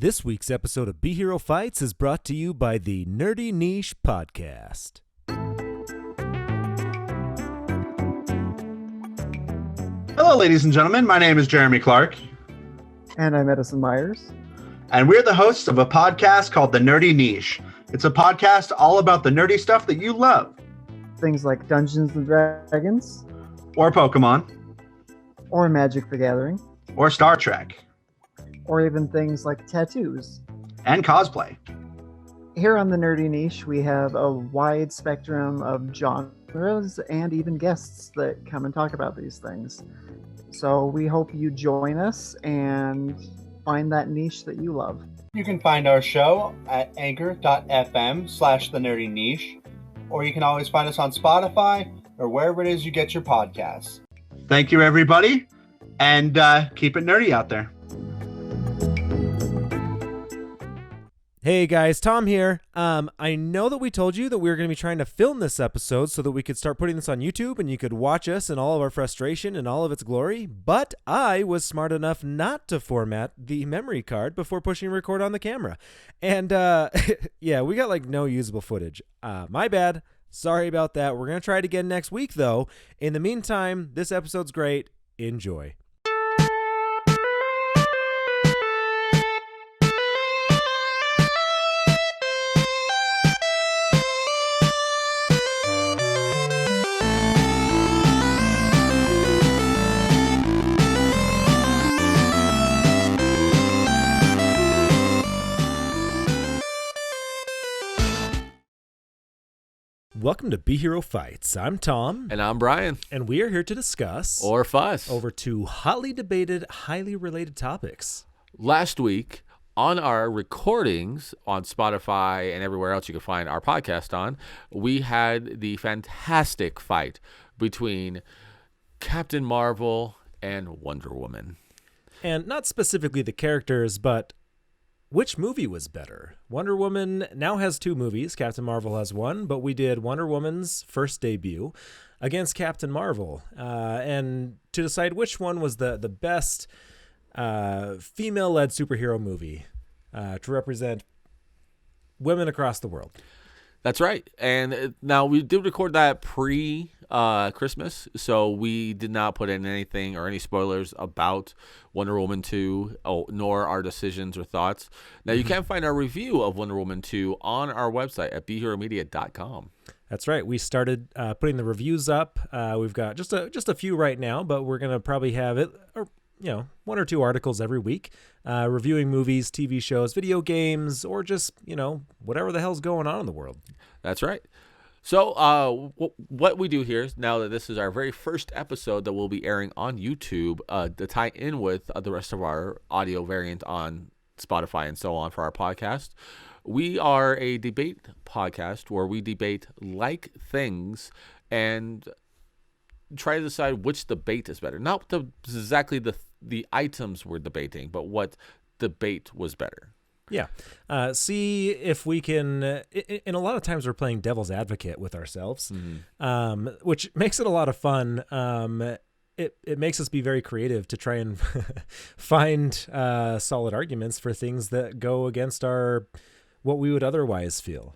This week's episode of Be Hero Fights is brought to you by the Nerdy Niche Podcast. Hello, ladies and gentlemen. My name is Jeremy Clark. And I'm Edison Myers. And we're the hosts of a podcast called The Nerdy Niche. It's a podcast all about the nerdy stuff that you love. Things like Dungeons and Dragons. Or Pokemon. Or Magic the Gathering. Or Star Trek. Or even things like tattoos. And cosplay. Here on The Nerdy Niche, we have a wide spectrum of genres and even guests that come and talk about these things. So we hope you join us and find that niche that you love. You can find our show at anchor.fm/thenerdiniche, or you can always find us on Spotify or wherever it is you get your podcasts. Thank you, everybody, and keep it nerdy out there. Hey guys, Tom here. I know that we told you that we were going to be trying to film this episode so that we could start putting this on YouTube and you could watch us in all of our frustration and all of its glory, but I was smart enough not to format the memory card before pushing record on the camera. And yeah, we got like no usable footage. My bad. Sorry about that. We're going to try it again next week though. In the meantime, this episode's great. Enjoy. Welcome to Be Hero Fights. I'm Tom. And I'm Brian. And we are here to discuss Or fuss over two hotly debated, highly related topics. Last week, on our recordings on Spotify and everywhere else you can find our podcast on, we had the fantastic fight between Captain Marvel and Wonder Woman. And not specifically the characters, but which movie was better? Wonder Woman now has two movies. Captain Marvel has one, but we did Wonder Woman's first debut against Captain Marvel. And to decide which one was the best female-led superhero movie to represent women across the world. That's right. And now we did record that pre-Christmas, so we did not put in anything or any spoilers about Wonder Woman 2, nor our decisions or thoughts. Now, you can find our review of Wonder Woman 2 on our website at BeHeroMedia.com. That's right. We started putting the reviews up. We've got just a few right now, but we're going to probably have it, one or two articles every week, reviewing movies, TV shows, video games, or just, whatever the hell's going on in the world. That's right. So what we do here, now that this is our very first episode that we'll be airing on YouTube to tie in with the rest of our audio variant on Spotify and so on for our podcast, we are a debate podcast where we debate like things and try to decide which debate is better. Not exactly the items we're debating, but what debate was better. Yeah. See if we can, and a lot of times we're playing devil's advocate with ourselves, which makes it a lot of fun. It makes us be very creative to try and find solid arguments for things that go against what we would otherwise feel,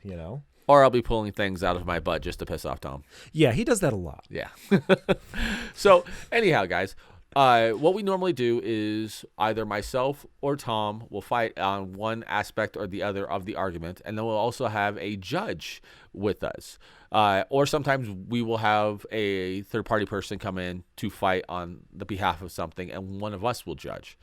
Or I'll be pulling things out of my butt just to piss off Tom. Yeah, he does that a lot. Yeah. So anyhow, guys, what we normally do is either myself or Tom will fight on one aspect or the other of the argument, and then we'll also have a judge with us. Or sometimes we will have a third-party person come in to fight on the behalf of something, and one of us will judge.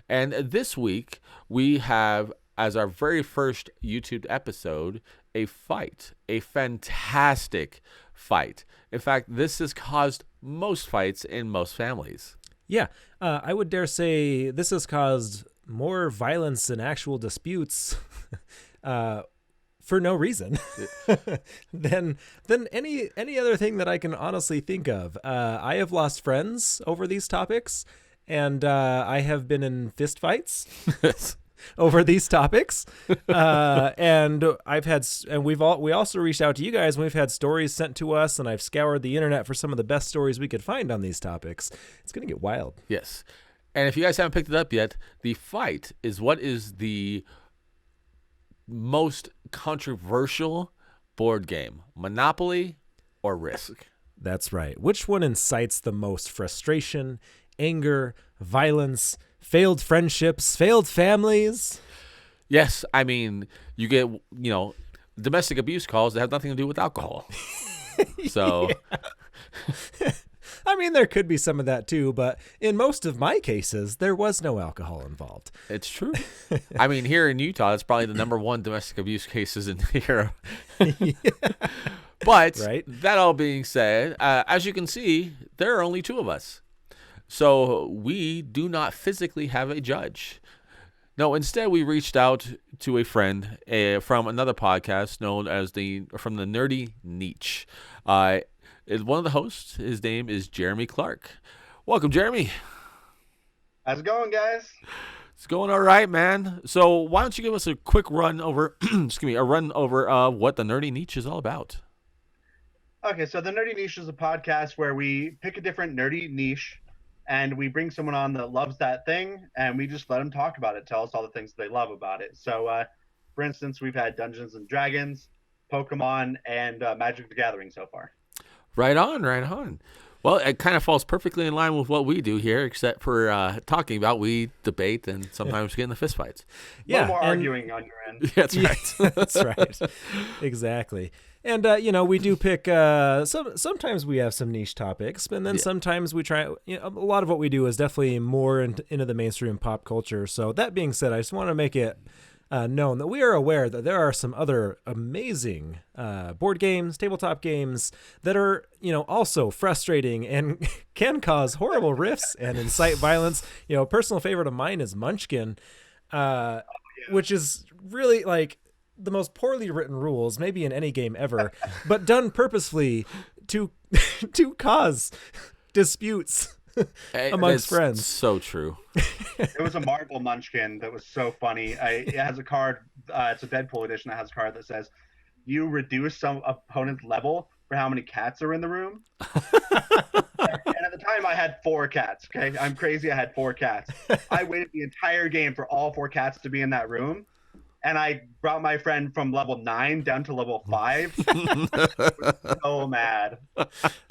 And this week, we have, as our very first YouTube episode, a fight, a fantastic fight. In fact, this has caused most fights in most families. Yeah, I would dare say this has caused more violence and actual disputes for no reason than any other thing that I can honestly think of. I have lost friends over these topics, and I have been in fist fights over these topics. And we also reached out to you guys, and we've had stories sent to us, and I've scoured the internet for some of the best stories we could find on these topics. It's going to get wild. Yes. And if you guys haven't picked it up yet, the fight is what is the most controversial board game, Monopoly or Risk? That's right. Which one incites the most frustration, anger, violence, failed friendships, failed families? Yes, I mean, you get, domestic abuse calls that have nothing to do with alcohol. So, I mean, there could be some of that too, but in most of my cases, there was no alcohol involved. it's true. I mean, here in Utah, it's probably the number one domestic abuse cases in here. But Right. that all being said, as you can see, there are only two of us. So we do not physically have a judge. No, instead we reached out to a friend from another podcast known as from the Nerdy Niche. One of the hosts, his name is Jeremy Clark. Welcome, Jeremy. How's it going, guys? It's going all right, man. So why don't you give us a quick run over, of what the Nerdy Niche is all about? Okay, so the Nerdy Niche is a podcast where we pick a different nerdy niche and we bring someone on that loves that thing and we just let them talk about it, tell us all the things they love about it. So, for instance, we've had Dungeons and Dragons, Pokemon, and Magic the Gathering so far. Right on, right on. Well, it kind of falls perfectly in line with what we do here, except for talking about, we debate and sometimes get in the fistfights. A little more arguing on your end. That's right. That's right. Exactly. And, we do pick, sometimes we have some niche topics, and then sometimes we try, a lot of what we do is definitely more into the mainstream pop culture. So that being said, I just want to make it known that we are aware that there are some other amazing board games, tabletop games that are, also frustrating and can cause horrible rifts and incite violence. A personal favorite of mine is Munchkin, which is really like the most poorly written rules maybe in any game ever, but done purposefully to cause disputes amongst friends. So true. It was a marble Munchkin that was so funny. It has a card. It's a Deadpool edition that has a card that says, "You reduce some opponent's level for how many cats are in the room." And at the time, I had 4 cats. Okay, I'm crazy. I had 4 cats. I waited the entire game for all 4 cats to be in that room, and I brought my friend from level 9 down to level 5. I was so mad.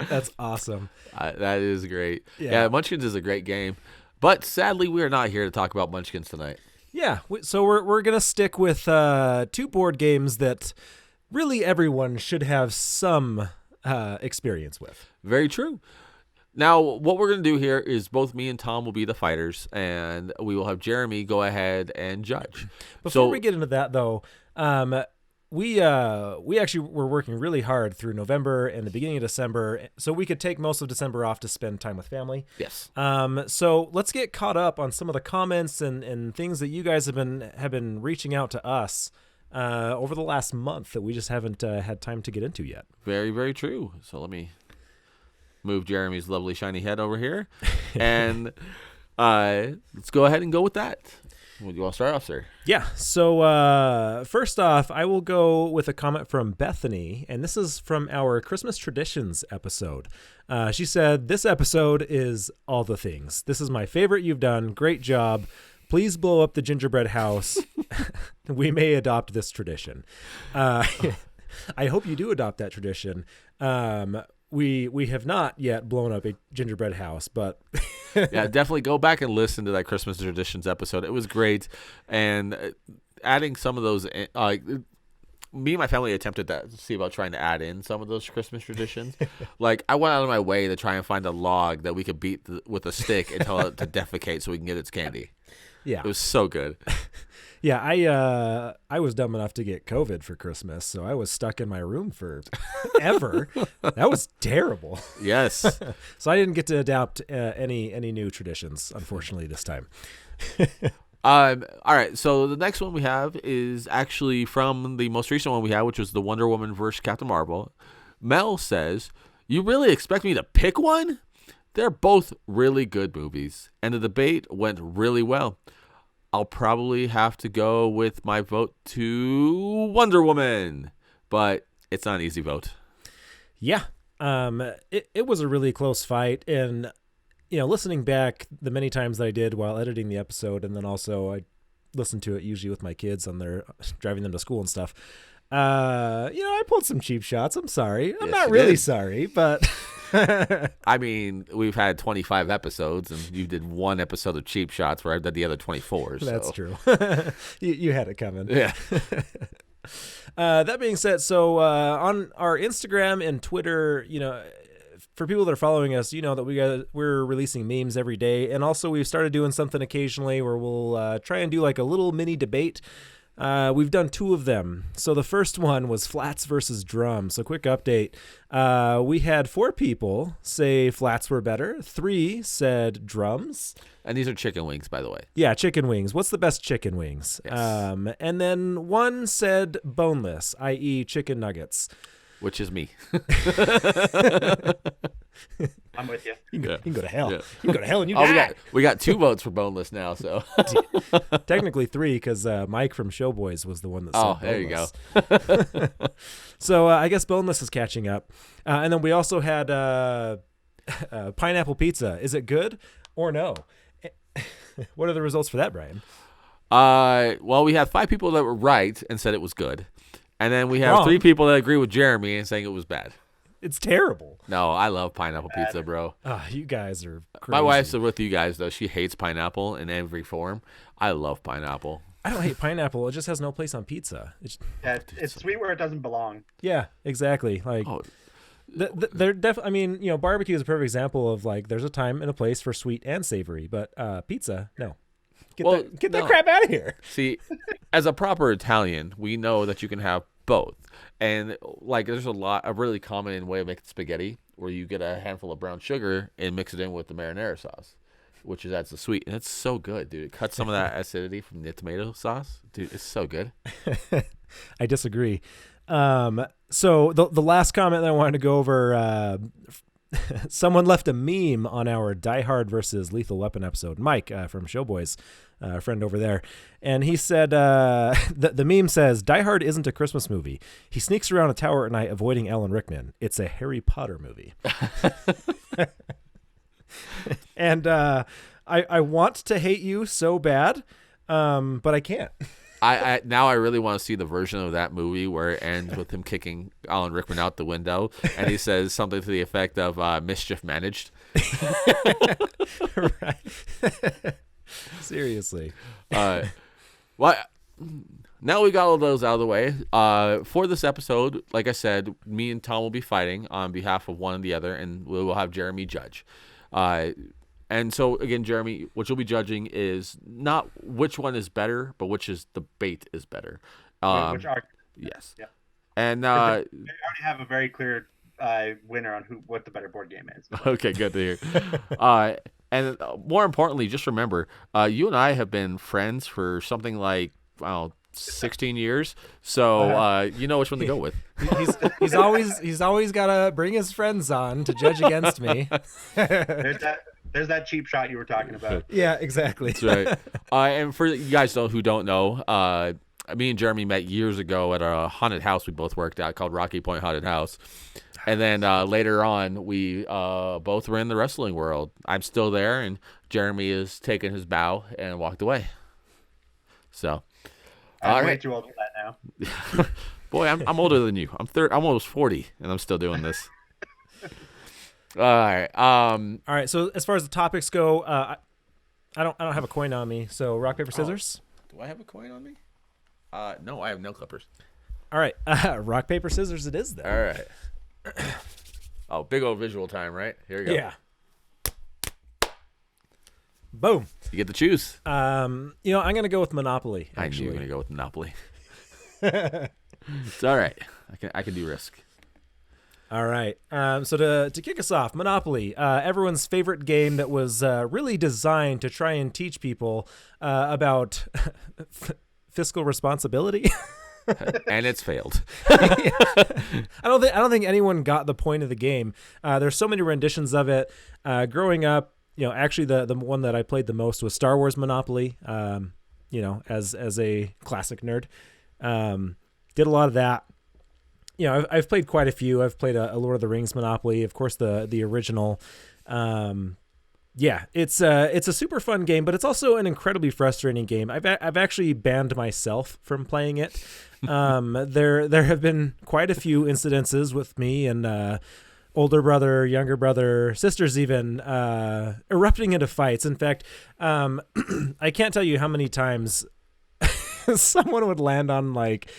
That's awesome. That is great. Yeah. Yeah, Munchkins is a great game. But sadly, we are not here to talk about Munchkins tonight. Yeah, so we're gonna stick with 2 board games that really everyone should have some experience with. Very true. Now, what we're going to do here is both me and Tom will be the fighters, and we will have Jeremy go ahead and judge. Before we get into that, though, we actually were working really hard through November and the beginning of December, so we could take most of December off to spend time with family. Yes. So let's get caught up on some of the comments and things that you guys have been reaching out to us over the last month that we just haven't had time to get into yet. Very, very true. So let me move Jeremy's lovely shiny head over here, and let's go ahead and go with that. Would you want to start off, sir? Yeah. So first off, I will go with a comment from Bethany, and this is from our Christmas Traditions episode. She said, "This episode is all the things. This is my favorite you've done. Great job. Please blow up the gingerbread house. We may adopt this tradition." I hope you do adopt that tradition. We have not yet blown up a gingerbread house, but yeah, definitely go back and listen to that Christmas Traditions episode. It was great, and adding some of those. Me and my family attempted that to see about trying to add in some of those Christmas traditions. Like, I went out of my way to try and find a log that we could beat with a stick and tell it to defecate so we can get its candy. Yeah, it was so good. Yeah, I was dumb enough to get COVID for Christmas, so I was stuck in my room for ever. That was terrible. Yes. So I didn't get to adopt any new traditions, unfortunately, this time. All right, so the next one we have is actually from the most recent one we had, which was the Wonder Woman versus Captain Marvel. Mel says, "You really expect me to pick one? They're both really good movies, and the debate went really well. I'll probably have to go with my vote to Wonder Woman, but it's not an easy vote." Yeah, it was a really close fight, and listening back the many times that I did while editing the episode, and then also I listen to it usually with my kids on their driving them to school and stuff. I pulled some cheap shots. I'm sorry. I'm not really sorry, but I mean, we've had 25 episodes, and you did one episode of cheap shots where I did the other 24. So. That's true. you had it coming. Yeah. That being said, so on our Instagram and Twitter, for people that are following us, that we're releasing memes every day, and also we've started doing something occasionally where we'll try and do like a little mini debate. We've done 2 of them. So the first one was flats versus drums. So quick update. We had 4 people say flats were better. 3 said drums. And these are chicken wings, by the way. Yeah, chicken wings. What's the best chicken wings? Yes. And then 1 said boneless, i.e. chicken nuggets. Which is me. I'm with you. You can go to hell. Yeah. You can go to hell and you die. We got 2 votes for boneless now, so. Technically 3, because Mike from Showboys was the one that said boneless. There you go. So I guess boneless is catching up. And then we also had pineapple pizza. Is it good or no? What are the results for that, Brian? Well, we had 5 people that were right and said it was good. And then we have Wrong. 3 people that agree with Jeremy and saying it was bad. It's terrible. No, I love pineapple pizza, bro. You guys are crazy. My wife's with you guys, though. She hates pineapple in every form. I love pineapple. I don't hate pineapple. It just has no place on pizza. It's sweet where it doesn't belong. Yeah, exactly. Like, they're definitely. I mean, barbecue is a perfect example of like there's a time and a place for sweet and savory, but pizza, no. Get that crap out of here. See, as a proper Italian, we know that you can have both. And like there's a really common way of making spaghetti where you get a handful of brown sugar and mix it in with the marinara sauce, which adds the sweet. And it's so good, dude. It cuts some of that acidity from the tomato sauce. Dude, it's so good. I disagree. So the last comment that I wanted to go over, someone left a meme on our Die Hard versus Lethal Weapon episode. Mike from Showboys, a friend over there. And he said, the meme says, Die Hard isn't a Christmas movie. He sneaks around a tower at night avoiding Alan Rickman. It's a Harry Potter movie. And I want to hate you so bad, but I can't. I now I really want to see the version of that movie where it ends with him kicking Alan Rickman out the window, and he says something to the effect of "mischief managed." Right. Seriously. Well, now we got all those out of the way. For this episode, like I said, me and Tom will be fighting on behalf of one and the other, and we will have Jeremy judge. And so, again, Jeremy, what you'll be judging is not which one is better, but which is the bait is better. Which argument? Yes. Yeah. And they already have a very clear winner on what the better board game is. Okay, good to hear. And more importantly, just remember, you and I have been friends for something like, 16 years. So you know which one to go with. He's always got to bring his friends on to judge against me. There's that cheap shot you were talking about. Yeah, exactly. That's right. And for you guys who don't know, me and Jeremy met years ago at a haunted house we both worked at called Rocky Point Haunted House. And then later on, we both were in the wrestling world. I'm still there, and Jeremy has taken his bow and walked away. So, I'm way too old for that now. Boy, I'm older than you. I'm almost 40, and I'm still doing this. All right. So as far as the topics go, I don't have a coin on me. So rock, paper, scissors. Do I have a coin on me? No, I have nail clippers. All right. Rock, paper, scissors. It is then. All right. Oh, big old visual time, right? Here we go. Yeah. Boom. You get to choose. I'm gonna go with Monopoly. I knew Actually, you were gonna go with Monopoly. It's all right. I can do Risk. All right. So to kick us off, Monopoly, everyone's favorite game that was really designed to try and teach people about fiscal responsibility. And it's failed. I don't think anyone got the point of the game. There's so many renditions of it. Growing up, actually the one that I played the most was Star Wars Monopoly. As a classic nerd, did a lot of that. I've played quite a few. I've played a Lord of the Rings Monopoly, of course, the original Yeah, it's a super fun game, but it's also an incredibly frustrating game. I've actually banned myself from playing it. There have been quite a few incidences with me and older brother, younger brother, sisters even erupting into fights. In fact, I can't tell you how many times someone would land on like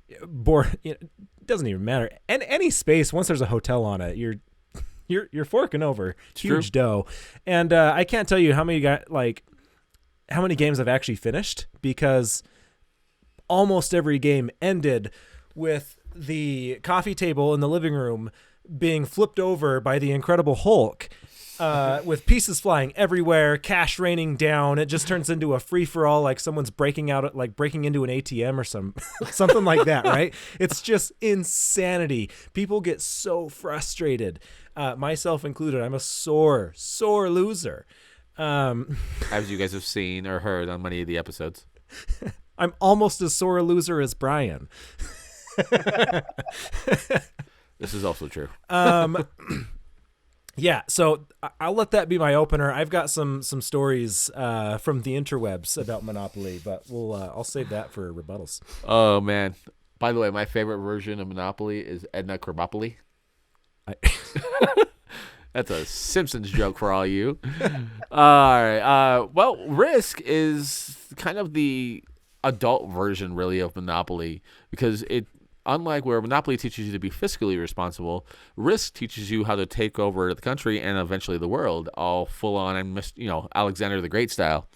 it doesn't even matter. And any space once there's a hotel on it, you're forking over huge dough. And I can't tell you how many games I've actually finished, because almost every game ended with the coffee table in the living room being flipped over by the Incredible Hulk, with pieces flying everywhere, cash raining down. It just turns into a free-for-all, like someone's breaking into an ATM or something like that, right? It's just insanity. People get so frustrated, myself included. I'm a sore loser. As you guys have seen or heard on many of the episodes. I'm almost as sore a loser as Brian. This is also true. Yeah, so I'll let that be my opener. I've got some stories from the interwebs about Monopoly, but I'll save that for rebuttals. Oh man! By the way, my favorite version of Monopoly is Edna Krabappoli. That's a Simpsons joke for all you. All right. Well, Risk is kind of the adult version, really, of Monopoly, because unlike where Monopoly teaches you to be fiscally responsible, Risk teaches you how to take over the country and eventually the world, all full on and Alexander the Great style.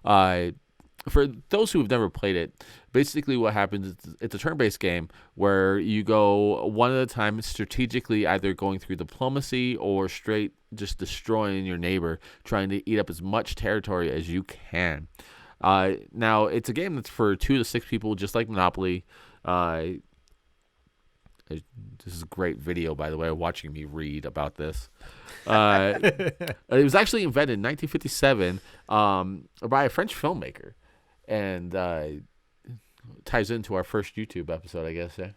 For those who have never played it, basically what happens is it's a turn-based game where you go one at a time, strategically either going through diplomacy or straight just destroying your neighbor, trying to eat up as much territory as you can. Now, it's a game that's for 2 to 6 people, just like Monopoly. This is a great video, by the way, watching me read about this. It was actually invented in 1957 by a French filmmaker, and ties into our first YouTube episode, I guess. Yeah.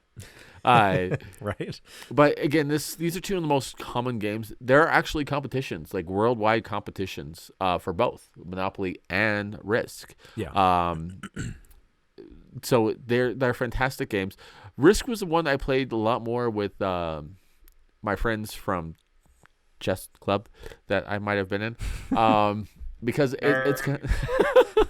Right. But again, these are two of the most common games. There are actually competitions, like worldwide competitions, for both Monopoly and Risk. Yeah. So they're fantastic games. Risk was the one I played a lot more with my friends from chess club that I might have been in, because it's kind of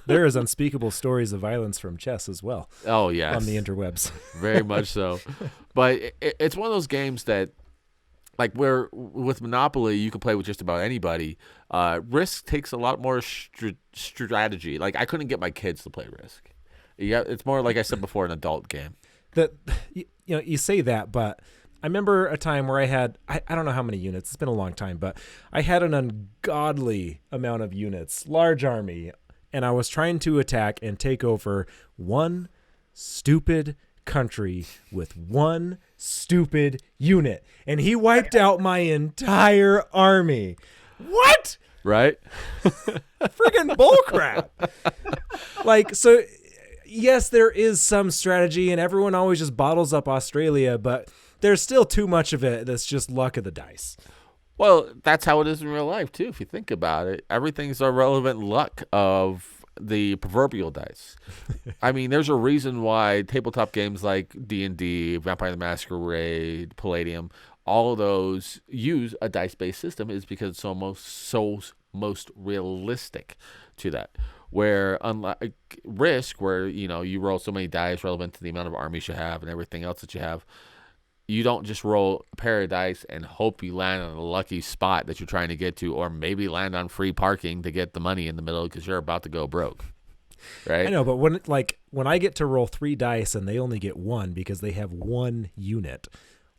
there is unspeakable stories of violence from chess as well. Oh yes, on the interwebs. Very much so. But it's one of those games that, like, where with Monopoly you can play with just about anybody. Risk takes a lot more strategy. Like, I couldn't get my kids to play Risk. Yeah, it's more, like I said before, an adult game. You say that, but I remember a time where I had, I don't know how many units, it's been a long time, but I had an ungodly amount of units, large army, and I was trying to attack and take over one stupid country with one stupid unit, and he wiped out my entire army. What? Right? Friggin' bullcrap. Like, so yes, there is some strategy, and everyone always just bottles up Australia, but there's still too much of it that's just luck of the dice. Well, that's how it is in real life, too, if you think about it. Everything's a relevant luck of the proverbial dice. I mean, there's a reason why tabletop games like D&D, Vampire the Masquerade, Palladium, all of those use a dice-based system, is because it's most realistic to that. Where, unlike Risk, where you roll so many dice relevant to the amount of armies you have and everything else that you have, you don't just roll a pair of dice and hope you land on a lucky spot that you're trying to get to, or maybe land on free parking to get the money in the middle because you're about to go broke. Right? I know, but when I get to roll 3 dice and they only get 1 because they have 1 unit,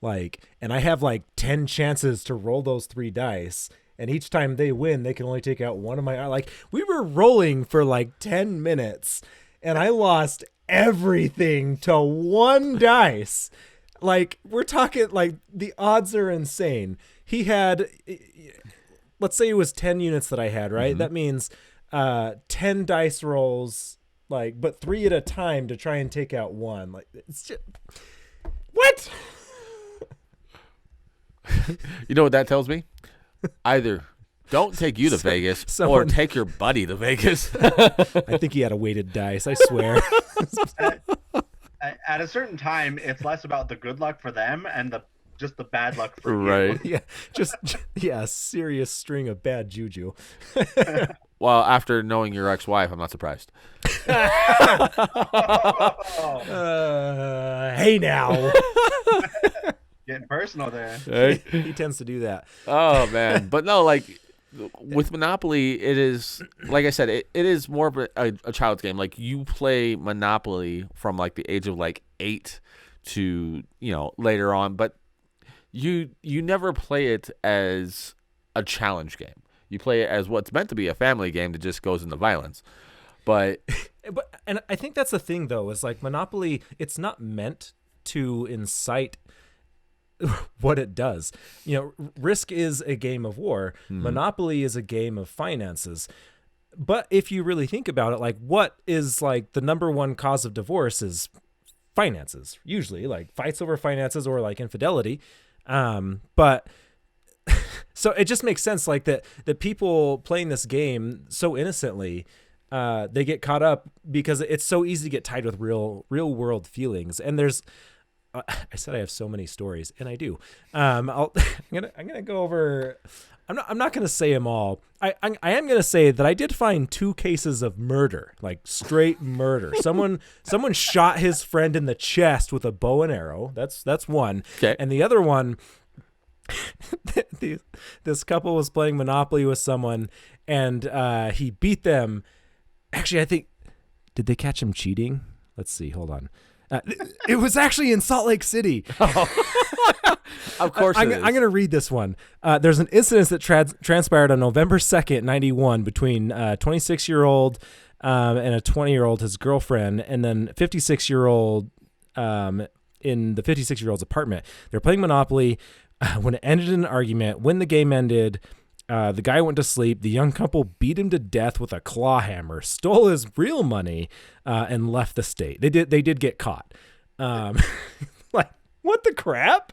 and I have 10 chances to roll those 3 dice. And each time they win, they can only take out one of my... we were rolling for 10 minutes, and I lost everything to 1 dice. We're talking, the odds are insane. He had... Let's say it was 10 units that I had, right? Mm-hmm. That means 10 dice rolls, but 3 at a time to try and take out 1. It's just... What? You know what that tells me? Either Don't take you to Vegas or Someone- take your buddy to Vegas. I think he had a weighted dice. I swear. At a certain time, it's less about the good luck for them and just the bad luck for you. Right. Yeah, a serious string of bad juju. Well, after knowing your ex-wife, I'm not surprised. Hey now. Getting personal there. Right? He tends to do that. Oh man, but no, like with Monopoly, it is like I said, it is more of a child's game. Like you play Monopoly from like the age of like 8 to later on, but you never play it as a challenge game. You play it as what's meant to be a family game that just goes into violence. But and I think that's the thing though, is like Monopoly, it's not meant to incite what it does. Risk is a game of war. Monopoly is a game of finances. But if you really think about it, like what is like the number one cause of divorce is finances, usually like fights over finances or like infidelity. But so it just makes sense like that people playing this game so innocently, they get caught up because it's so easy to get tied with real world feelings. And there's I said I have so many stories, and I do. I'm gonna go over. I'm not gonna say them all. I am gonna say that I did find 2 cases of murder, like straight murder. Someone shot his friend in the chest with a bow and arrow. That's one. Okay. And the other one, this couple was playing Monopoly with someone, and he beat them. Actually, I think, did they catch him cheating? Let's see. Hold on. It was actually in Salt Lake City. of course, I'm going to read this one. There's an incident that transpired on November 2nd, 91, between 26-year-old and a 20-year-old, his girlfriend, and then 56-year-old in the 56-year-old's apartment. They're playing Monopoly when it ended in an argument. When the game ended, the guy went to sleep. The young couple beat him to death with a claw hammer, stole his real money, and left the state. They did get caught. Like, what the crap?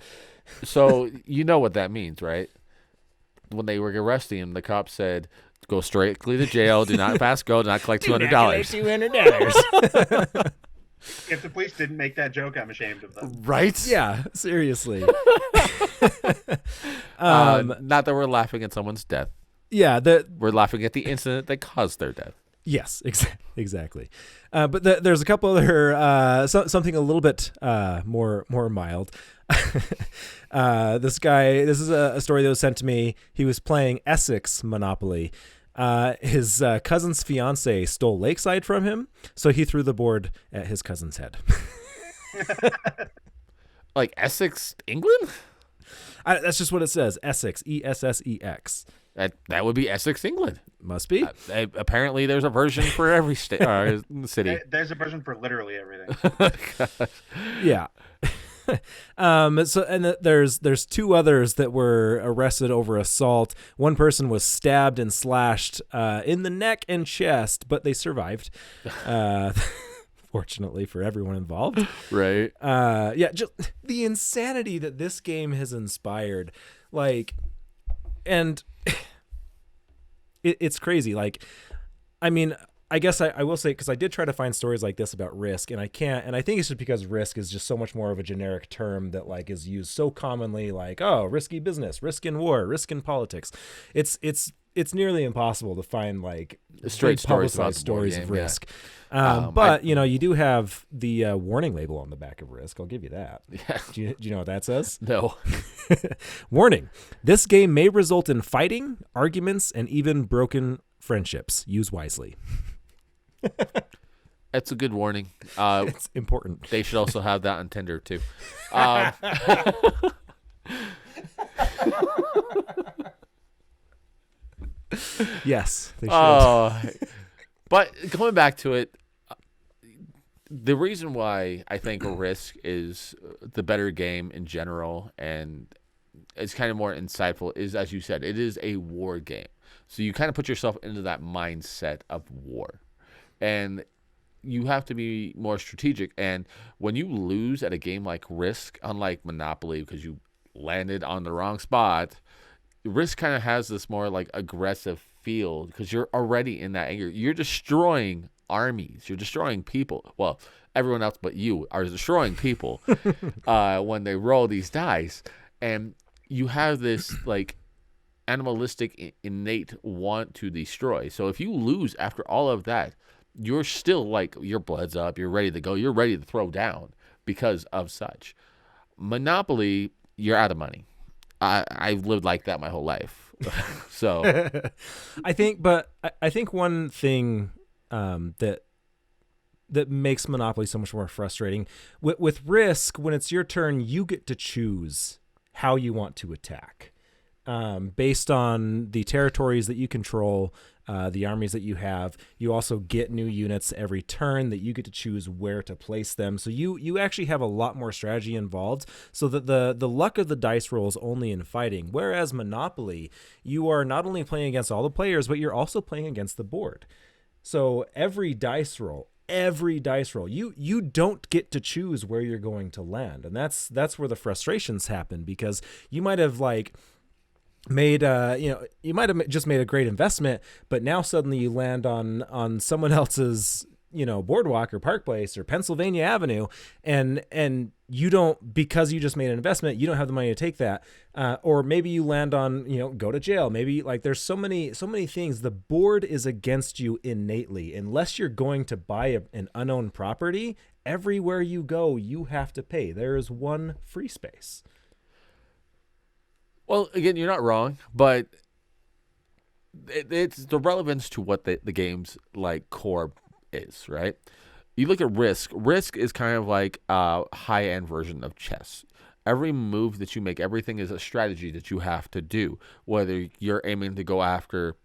So you know what that means, right? When they were arresting him, the cops said, "Go strictly to jail. Do not pass go. Do not collect $200." $200. If the police didn't make that joke, I'm ashamed of them. Right? Yeah, seriously. Not that we're laughing at someone's death. Yeah, We're laughing at the incident that caused their death. yes, exactly. But there's a couple other something a little bit more mild. This is a story that was sent to me. He was playing Essex Monopoly. His cousin's fiance stole Lakeside from him, so he threw the board at his cousin's head. Like Essex, England? That's just what it says. Essex, Essex. That would be Essex, England. Must be. Apparently, there's a version for every state, city. There's a version for literally everything. Yeah. So there's 2 others that were arrested over assault. One person was stabbed and slashed in the neck and chest, but they survived. Fortunately for everyone involved. Right. Yeah, just the insanity that this game has inspired. Like, and it's crazy. Like, I mean, I guess I will say, because I did try to find stories like this about Risk, and I can't, and I think it's just because Risk is just so much more of a generic term that like is used so commonly, like, oh, risky business, risk in war, risk in politics. It's nearly impossible to find like Straight stories about publicized the board stories of game, yeah. Risk. But you do have the warning label on the back of Risk. I'll give you that. Yeah. Do you know what that says? No. Warning: this game may result in fighting, arguments, and even broken friendships. Use wisely. That's a good warning. It's important. They should also have that on Tinder too. Yes, they should. But going back to it, the reason why I think Risk is the better game in general and it's kind of more insightful is, as you said, it is a war game. So you kind of put yourself into that mindset of war. And you have to be more strategic. And when you lose at a game like Risk, unlike Monopoly, because you landed on the wrong spot, Risk kind of has this more like aggressive feel because you're already in that anger. You're destroying armies. You're destroying people. Well, everyone else but you are destroying people when they roll these dice. And you have this like animalistic innate want to destroy. So if you lose after all of that, you're still like your blood's up, you're ready to go, you're ready to throw down because of such. Monopoly, you're out of money. I've lived like that my whole life. So I think one thing that makes Monopoly so much more frustrating with Risk, when it's your turn, you get to choose how you want to attack. Based on the territories that you control, the armies that you have. You also get new units every turn that you get to choose where to place them. So you actually have a lot more strategy involved, so that the luck of the dice rolls only in fighting. Whereas Monopoly, you are not only playing against all the players, but you're also playing against the board. So every dice roll, you don't get to choose where you're going to land. And that's where the frustrations happen, because you might have made you might have just made a great investment, but now suddenly you land on someone else's boardwalk or Park Place or Pennsylvania Avenue, and you don't, because you just made an investment, you don't have the money to take that, or maybe you land on go to jail. Maybe there's so many things. The board is against you innately unless you're going to buy an unowned property. Everywhere you go, you have to pay. There is one free space. Well, again, you're not wrong, but it's the relevance to what the game's core is, right? You look at Risk. Risk is kind of like a high-end version of chess. Every move that you make, everything is a strategy that you have to do, whether you're aiming to go after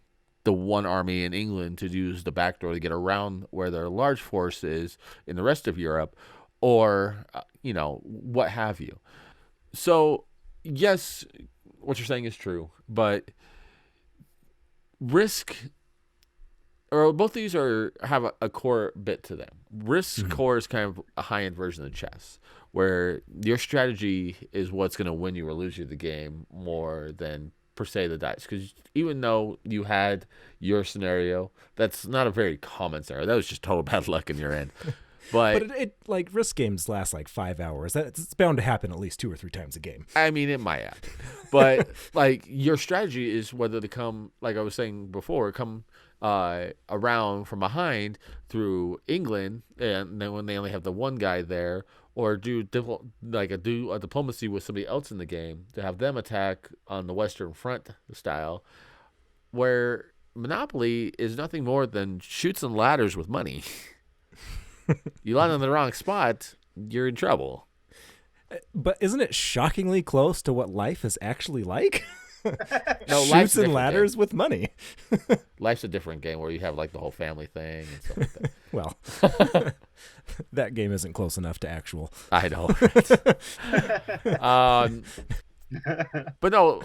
the one army in England to use the back door to get around where their large force is in the rest of Europe, or, what have you. So, yes, what you're saying is true, but Risk, or both of these have a core bit to them. Risk core is kind of a high-end version of chess, where your strategy is what's going to win you or lose you the game more than per se the dice. Because even though you had your scenario, that's not a very common scenario. That was just total bad luck in your end. But it Risk games last 5 hours. It's bound to happen at least 2 or 3 times a game. I mean, it might happen. But your strategy is whether to come, like I was saying before, come around from behind through England, and then when they only have the one guy there, or do a diplomacy with somebody else in the game to have them attack on the Western Front style, where Monopoly is nothing more than chutes and ladders with money. You land on the wrong spot, you're in trouble. But isn't it shockingly close to what life is actually like? No, chutes and ladders with money. Life's a different game where you have the whole family thing and stuff like that. Well, that game isn't close enough to actual. I know. Right? But no,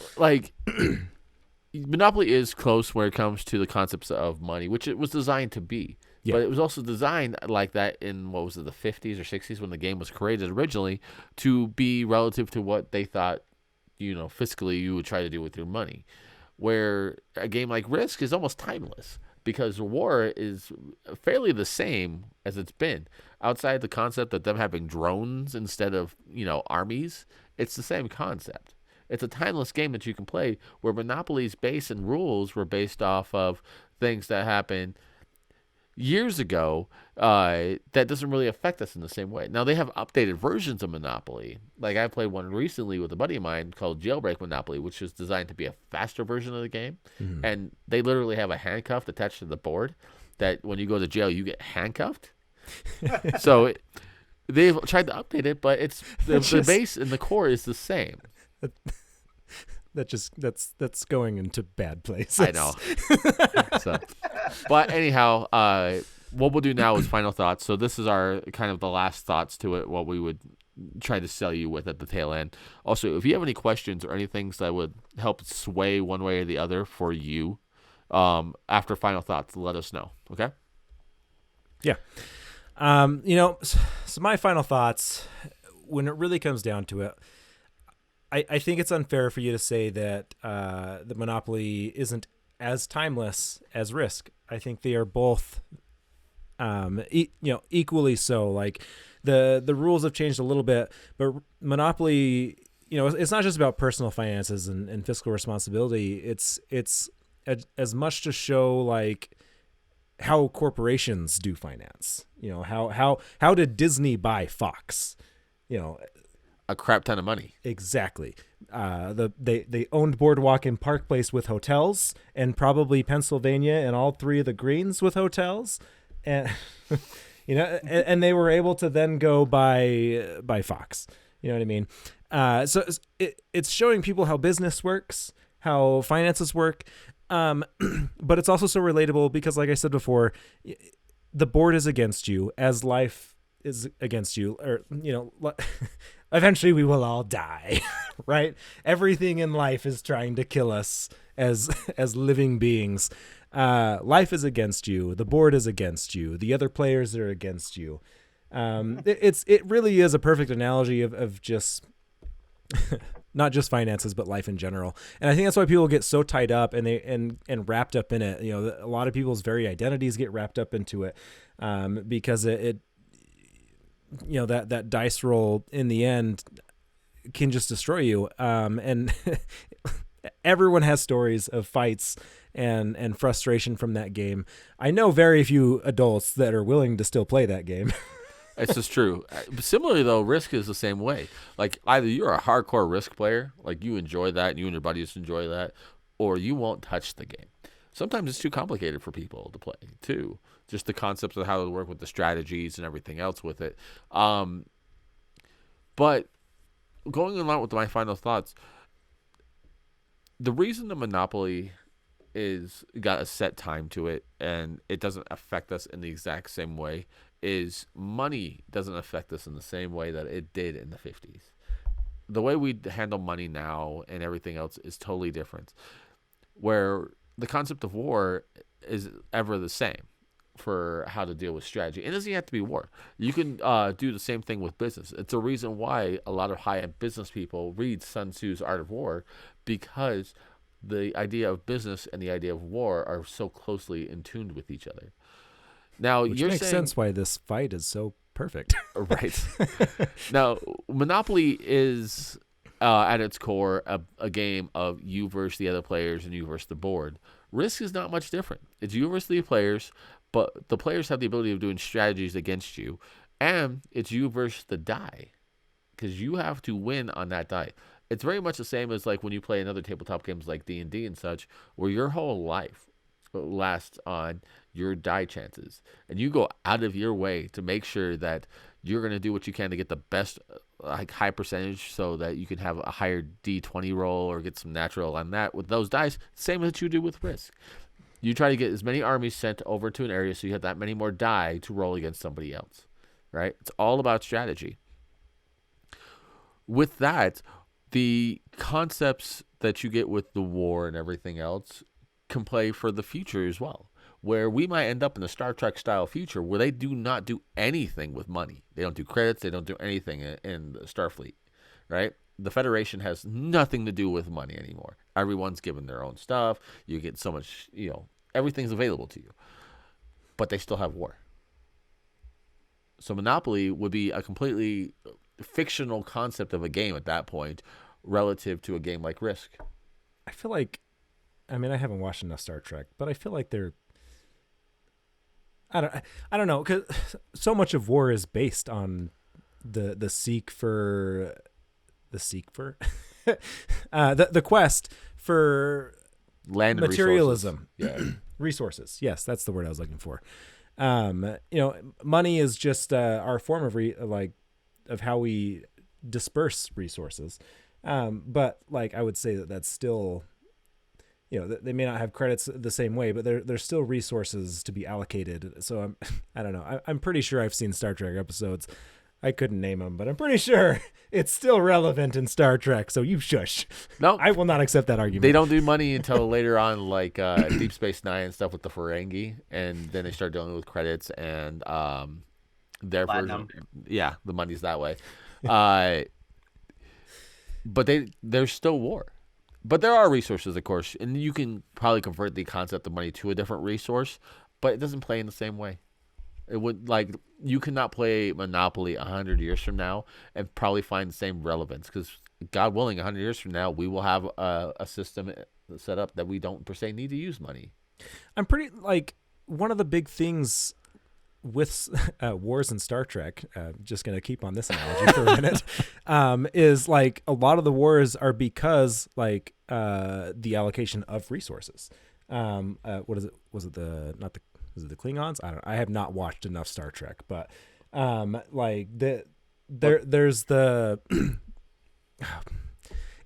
Monopoly is close where it comes to the concepts of money, which it was designed to be. Yeah. But it was also designed like that in, what was it, the 50s or 60s when the game was created originally, to be relative to what they thought, fiscally you would try to do with your money. Where a game like Risk is almost timeless, because war is fairly the same as it's been. Outside the concept of them having drones instead of, armies, it's the same concept. It's a timeless game that you can play, where Monopoly's base and rules were based off of things that happened years ago, that doesn't really affect us in the same way. Now, they have updated versions of Monopoly. I played one recently with a buddy of mine called Jailbreak Monopoly, which is designed to be a faster version of the game. Mm-hmm. And they literally have a handcuff attached to the board that when you go to jail, you get handcuffed. So they've tried to update it, but the base and the core is the same. That's going into bad places. I know. But anyhow, what we'll do now is final thoughts. So this is our kind of the last thoughts to it, what we would try to sell you with at the tail end. Also, if you have any questions or any things that would help sway one way or the other for you, after final thoughts, let us know. Okay? Yeah. So my final thoughts, when it really comes down to it, I think it's unfair for you to say that the Monopoly isn't as timeless as Risk. I think they are both, equally so. Like the rules have changed a little bit, but Monopoly, it's not just about personal finances and fiscal responsibility. It's as much to show like how corporations do finance. How did Disney buy Fox? A crap ton of money. Exactly. They owned Boardwalk and Park Place with hotels, and probably Pennsylvania and all three of the Greens with hotels, and and they were able to then go buy Fox. You know what I mean? So it's showing people how business works, how finances work, but it's also so relatable because, like I said before, the board is against you as life is against you, or eventually we will all die, right? Everything in life is trying to kill us as living beings. Life is against you. The board is against you. The other players are against you. It really is a perfect analogy of just not just finances, but life in general. And I think that's why people get so tied up and wrapped up in it. A lot of people's very identities get wrapped up into it, because it that dice roll in the end can just destroy you. And everyone has stories of fights and frustration from that game. I know very few adults that are willing to still play that game. It's just true. Similarly, though, Risk is the same way. Like, either you're a hardcore Risk player, like you enjoy that, and you and your buddies enjoy that, or you won't touch the game. Sometimes it's too complicated for people to play, too. Just the concepts of how to work with the strategies and everything else with it. But going along with my final thoughts, the reason the Monopoly is got a set time to it and it doesn't affect us in the exact same way is money doesn't affect us in the same way that it did in the 50s. The way we handle money now and everything else is totally different, where the concept of war is ever the same for how to deal with strategy. It doesn't have to be war. You can do the same thing with business. It's a reason why a lot of high-end business people read Sun Tzu's Art of War, because the idea of business and the idea of war are so closely in tune with each other. Now, Which you're makes saying, sense why this fight is so perfect. right. Now, Monopoly is at its core a game of you versus the other players and you versus the board. Risk is not much different. It's you versus the players, but the players have the ability of doing strategies against you, and it's you versus the die, because you have to win on that die. It's very much the same as like when you play another tabletop games like D&D and such, where your whole life lasts on your die chances, and you go out of your way to make sure that you're going to do what you can to get the best high percentage so that you can have a higher D20 roll or get some natural on that with those dice, same as you do with Risk. You try to get as many armies sent over to an area so you have that many more die to roll against somebody else, right? It's all about strategy. With that, the concepts that you get with the war and everything else can play for the future as well, where we might end up in a Star Trek style future where they do not do anything with money. They don't do credits. They don't do anything in Starfleet, right? The Federation has nothing to do with money anymore. Everyone's given their own stuff. You get so much, everything's available to you, but they still have war. So Monopoly would be a completely fictional concept of a game at that point relative to a game like Risk. I feel like, I haven't watched enough Star Trek, but I feel like they're, I don't know, because so much of war is based on the seek for the quest for land and materialism. Resources. Yeah. Resources. Yes, that's the word I was looking for. Money is just our form of how we disperse resources. But like I would say that's still, they may not have credits the same way, but there's still resources to be allocated. So I don't know. I'm pretty sure I've seen Star Trek episodes. I couldn't name them, but I'm pretty sure it's still relevant in Star Trek. So you shush. No, I will not accept that argument. They don't do money until later on, like Deep Space Nine and stuff with the Ferengi, and then they start dealing with credits and their version. Yeah, the money's that way. But there's still war. But there are resources, of course, and you can probably convert the concept of money to a different resource, but it doesn't play in the same way. It would you cannot play Monopoly 100 years from now and probably find the same relevance because God willing, 100 years from now we will have a system set up that we don't per se need to use money. I'm pretty one of the big things with wars in Star Trek, just going to keep on this analogy for a minute, is a lot of the wars are because the allocation of resources. What is it? Was it the Klingons? I don't know. I have not watched enough Star Trek, but there's the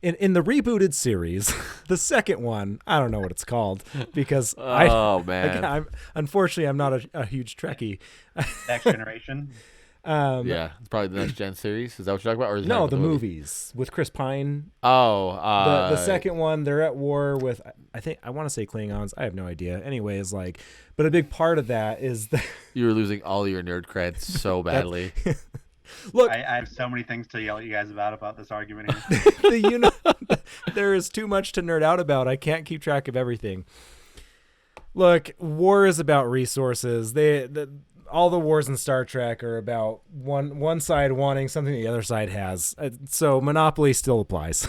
in the rebooted series, the second one, I don't know what it's called because unfortunately I'm not a huge Trekkie. Next Generation. Yeah, it's probably the Next Gen series. Is that what you're talking about? Or is no, that the movies with Chris Pine. Oh, the second one, they're at war with, I want to say Klingons. I have no idea. Anyways, but a big part of that is that you were losing all your nerd cred so badly. Look, I have so many things to yell at you guys about this argument here. There is too much to nerd out about. I can't keep track of everything. Look, war is about resources. All the wars in Star Trek are about one side wanting something the other side has. So Monopoly still applies.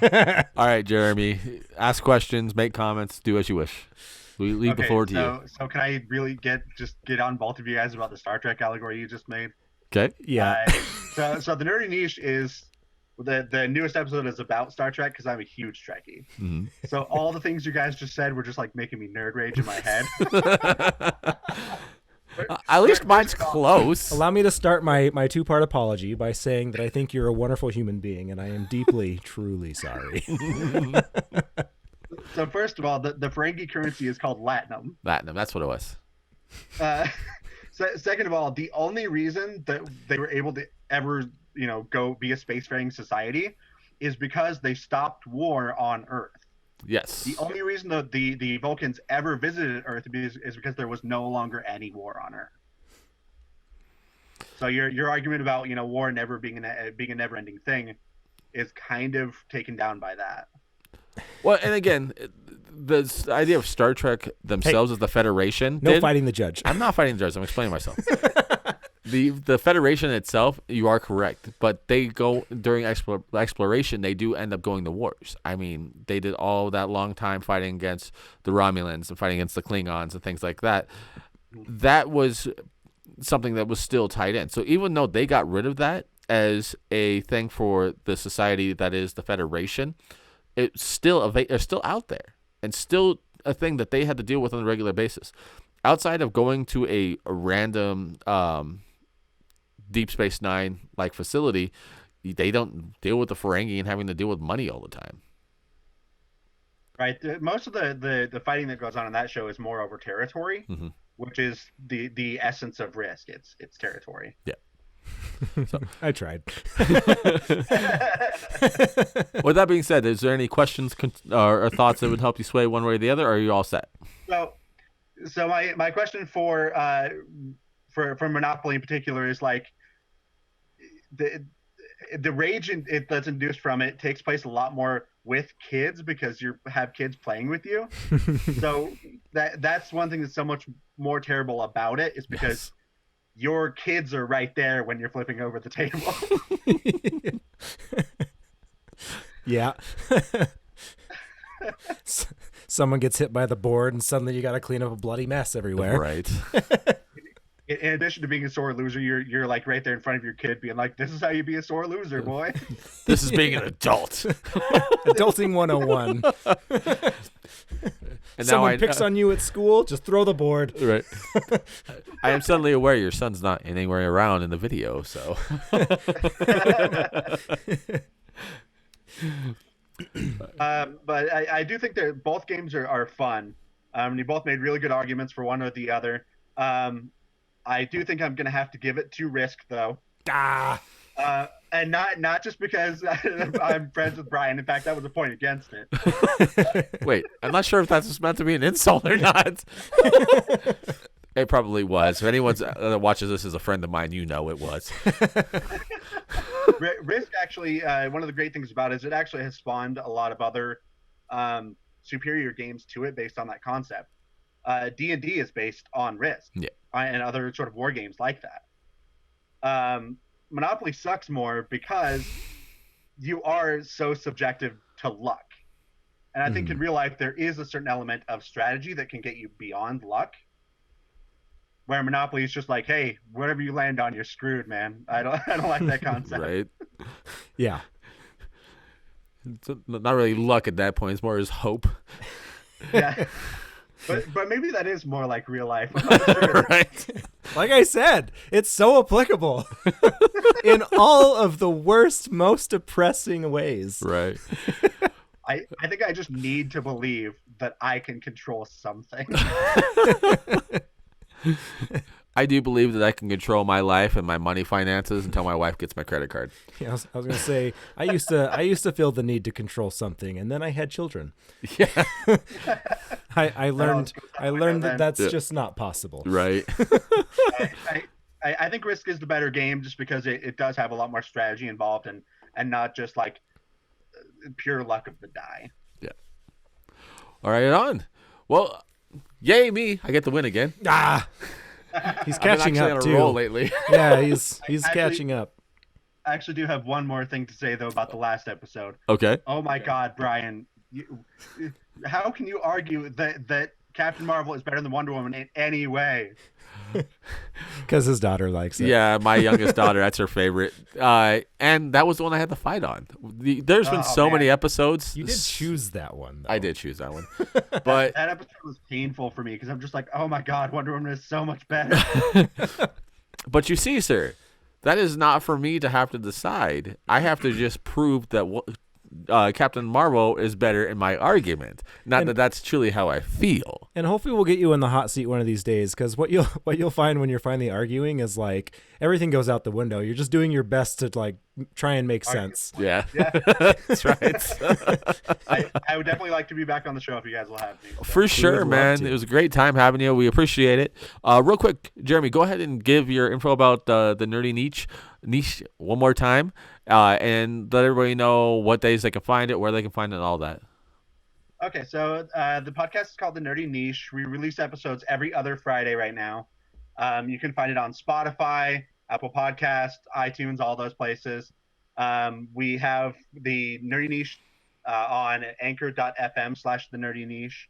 All right, Jeremy, ask questions, make comments, do as you wish. We leave the floor to you. So can I really get on both of you guys about the Star Trek allegory you just made? Okay. Yeah. So the nerdy niche is the newest episode is about Star Trek because I'm a huge Trekkie. Mm-hmm. So all the things you guys just said were just making me nerd rage in my head. At least mine's close. Allow me to start my two-part apology by saying that I think you're a wonderful human being, and I am deeply, truly sorry. So first of all, the Ferengi currency is called Latinum. Latinum, that's what it was. Second of all, the only reason that they were able to ever, go be a spacefaring society is because they stopped war on Earth. Yes. The only reason that the Vulcans ever visited Earth is because there was no longer any war on Earth. So your argument about war never being a never-ending thing is kind of taken down by that. Well, and again, the idea of Star Trek themselves as the Federation. No fighting the judge. I'm not fighting the judge. I'm explaining myself. The Federation itself, you are correct, but they go during exploration. They do end up going to wars. I mean, they did all that long time fighting against the Romulans and fighting against the Klingons and things like that. That was something that was still tied in. So even though they got rid of that as a thing for the society that is the Federation, it's still out there and still a thing that they had to deal with on a regular basis. Outside of going to a random Deep Space Nine facility, they don't deal with the Ferengi and having to deal with money all the time. Right. Most of the fighting that goes on in that show is more over territory, mm-hmm. which is the essence of Risk. It's territory. Yeah. So I tried. With that being said, is there any questions or thoughts that would help you sway one way or the other, or are you all set? So my question for Monopoly in particular is the rage that's induced from it takes place a lot more with kids because you have kids playing with you. So that's one thing that's so much more terrible about it is because your kids are right there when you're flipping over the table. Yeah. Someone gets hit by the board and suddenly you got to clean up a bloody mess everywhere. Right. In addition to being a sore loser, you're right there in front of your kid being like, this is how you be a sore loser, boy. This is being an adult. Adulting 101. And someone picks on you at school, just throw the board. Right. I am suddenly aware your son's not anywhere around in the video, so. But I do think that both games are fun. You both made really good arguments for one or the other. I do think I'm going to have to give it to Risk, though. And not just because I'm friends with Brian. In fact, that was a point against it. Wait, I'm not sure if that's meant to be an insult or not. It probably was. If anyone that watches this is a friend of mine, you know it was. Risk actually, one of the great things about it is it actually has spawned a lot of other superior games to it based on that concept. D&D is based on Risk, Yeah. And other sort of war games like that. Monopoly sucks more because you are so subjective to luck. And I think in real life there is a certain element of strategy that can get you beyond luck. Where Monopoly is just like, hey, whatever you land on, you're screwed, man. I don't like that concept. Right? Yeah. It's not really luck at that point. It's more as hope. Yeah. But maybe that is more like real life. I'm not sure. Right? Like I said, it's so applicable in all of the worst, most depressing ways. Right. I think I just need to believe that I can control something. I do believe that I can control my life and my money finances until my wife gets my credit card. Yeah, I was gonna say I used to feel the need to control something, and then I had children. Yeah. I learned that that's Yeah. just not possible. Right. I think Risk is the better game just because it does have a lot more strategy involved and not just like pure luck of the die. Yeah. All right, on. Well, yay me! I get the win again. Ah, he's catching I've been up actually too. on a roll lately. Yeah, he's Actually- catching up. I actually do have one more thing to say though about the last episode. Okay. Oh my God, Brian! How can you argue that Captain Marvel is better than Wonder Woman in any way? Because his daughter likes it. Yeah, my youngest daughter, that's her favorite. And that was the one I had to fight on. There's been so many episodes. You did choose that one, though. I did choose that one. But That episode was painful for me because I'm just like, oh my God, Wonder Woman is so much better. but you see, sir, that is not for me to have to decide. I have to just prove that Captain Marvel is better in my argument. Not that that's truly how I feel. And hopefully we'll get you in the hot seat one of these days, because what you'll find when you're finally arguing is like everything goes out the window. You're just doing your best to like try and make sense. Yeah. Yeah. That's right. I would definitely like to be back on the show if you guys will have me. So. For sure, love man. to. It was a great time having you. We appreciate it. Real quick, Jeremy, go ahead and give your info about the Nerdy Niche one more time, and let everybody know what days they can find it, where they can find it, and all that. Okay, so the podcast is called The Nerdy Niche. We release episodes every other Friday right now. You can find it on Spotify, Apple Podcasts, iTunes, all those places. We have the Nerdy Niche on anchor.fm/The Nerdy Niche.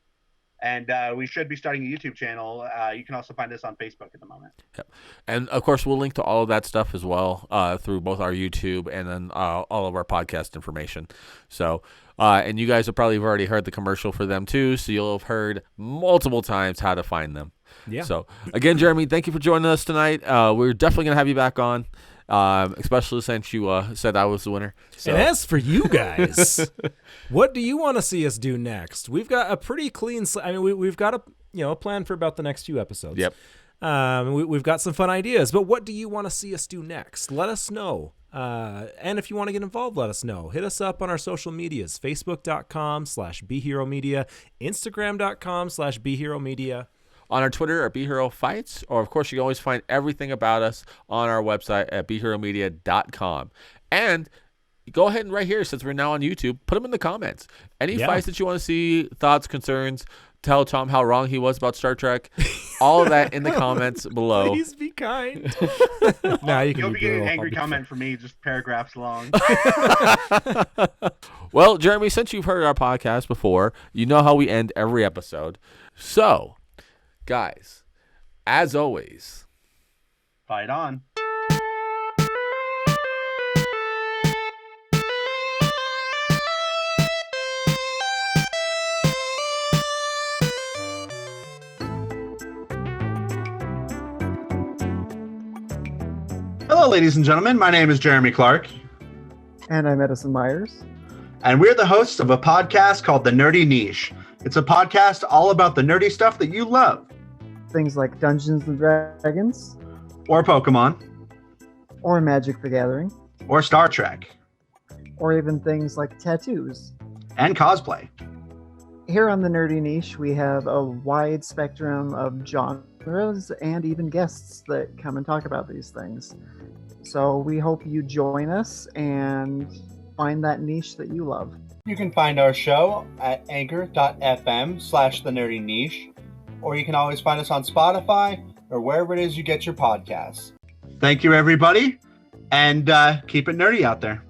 And we should be starting a YouTube channel. You can also find us on Facebook at the moment. Yep. And, of course, we'll link to all of that stuff as well through both our YouTube and then all of our podcast information. So, and you guys have probably already heard the commercial for them, too, so you'll have heard multiple times how to find them. Yeah. So, again, Jeremy, thank you for joining us tonight. We're definitely going to have you back on, especially since you said I was the winner. So. And as for you guys, what do you want to see us do next? We've got a pretty clean. I mean, we've got a plan for about the next few episodes. Yep. We've got some fun ideas, but what do you want to see us do next? Let us know. And if you want to get involved, let us know. Hit us up on our social medias: Facebook.com/BeHeroMedia, Instagram.com/BeHeroMedia. On our Twitter at BeHero Fights, or of course you can always find everything about us on our website at BeHeroMedia.com. And go ahead and right here, since we're now on YouTube, put them in the comments. Any fights that you want to see, thoughts, concerns, tell Tom how wrong he was about Star Trek, all of that in the comments below. Please be kind. Nah, You'll be getting an angry comment from me, just paragraphs long. Well, Jeremy, since you've heard our podcast before, you know how we end every episode. So, guys, as always, Fight on. Hello, ladies and gentlemen. My name is Jeremy Clark, And I'm Edison Myers. and we're the hosts of a podcast called The Nerdy Niche. It's a podcast all about the nerdy stuff that you love, Things like Dungeons and Dragons, or Pokemon, or Magic the Gathering, or Star Trek, or even things like tattoos. and cosplay. Here on the Nerdy Niche, we have a wide spectrum of genres and even guests that come and talk about these things. So we hope you join us and find that niche that you love. You can find our show at anchor.fm/thenerdiniche, or you can always find us on Spotify or wherever it is you get your podcasts. Thank you, everybody, and keep it nerdy out there.